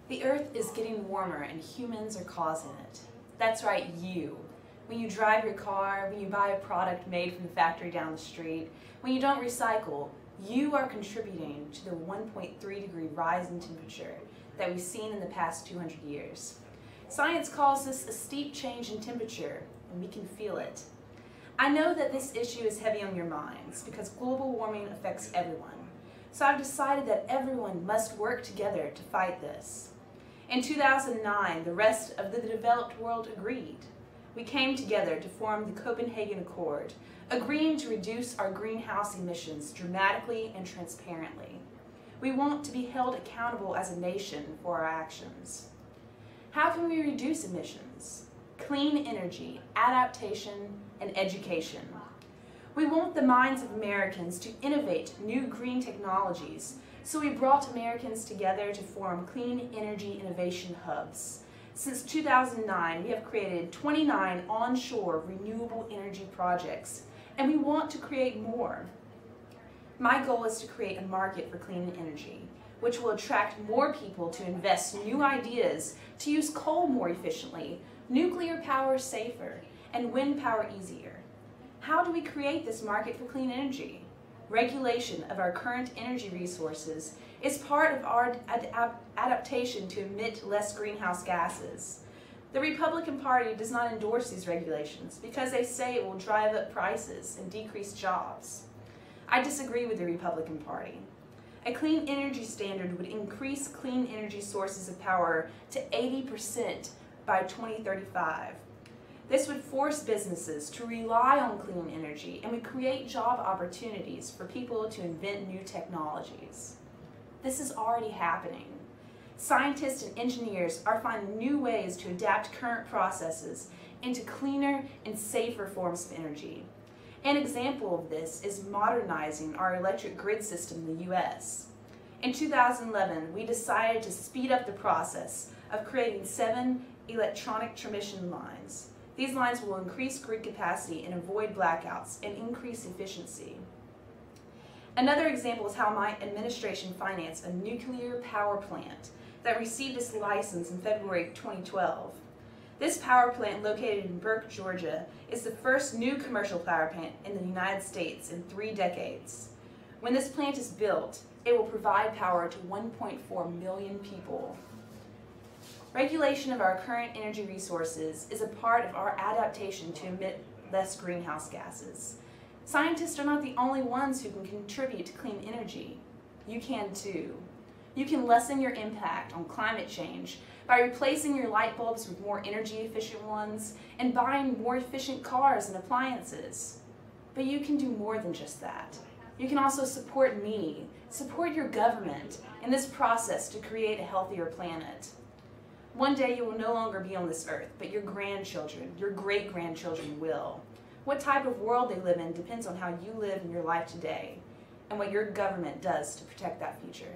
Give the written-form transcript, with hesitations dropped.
The Earth is getting warmer and humans are causing it. That's right, you. When you drive your car, when you buy a product made from the factory down the street, when you don't recycle, you are contributing to the 1.3 degree rise in temperature that we've seen in the past 200 years. Science calls this a steep change in temperature, and we can feel it. I know that this issue is heavy on your minds because global warming affects everyone. So I've decided that everyone must work together to fight this. In 2009, the rest of the developed world agreed. We came together to form the Copenhagen Accord, agreeing to reduce our greenhouse emissions dramatically and transparently. We want to be held accountable as a nation for our actions. How can we reduce emissions? Clean energy, adaptation, and education. We want the minds of Americans to innovate new green technologies, so we brought Americans together to form clean energy innovation hubs. Since 2009, we have created 29 onshore renewable energy projects, and we want to create more. My goal is to create a market for clean energy, which will attract more people to invest new ideas to use coal more efficiently, nuclear power safer, and wind power easier. How do we create this market for clean energy? Regulation of our current energy resources is part of our adaptation to emit less greenhouse gases. The Republican Party does not endorse these regulations because they say it will drive up prices and decrease jobs. I disagree with the Republican Party. A clean energy standard would increase clean energy sources of power to 80% by 2035. This would force businesses to rely on clean energy and would create job opportunities for people to invent new technologies. This is already happening. Scientists and engineers are finding new ways to adapt current processes into cleaner and safer forms of energy. An example of this is modernizing our electric grid system in the US. In 2011, we decided to speed up the process of creating 7 electronic transmission lines. These lines will increase grid capacity and avoid blackouts and increase efficiency. Another example is how my administration financed a nuclear power plant that received its license in February 2012. This power plant, located in Burke, Georgia, is the first new commercial power plant in the United States in 3 decades. When this plant is built, it will provide power to 1.4 million people. Regulation of our current energy resources is a part of our adaptation to emit less greenhouse gases. Scientists are not the only ones who can contribute to clean energy. You can too. You can lessen your impact on climate change by replacing your light bulbs with more energy efficient ones and buying more efficient cars and appliances. But you can do more than just that. You can also support me, support your government in this process to create a healthier planet. One day you will no longer be on this earth, but your grandchildren, your great-grandchildren will. What type of world they live in depends on how you live in your life today and what your government does to protect that future.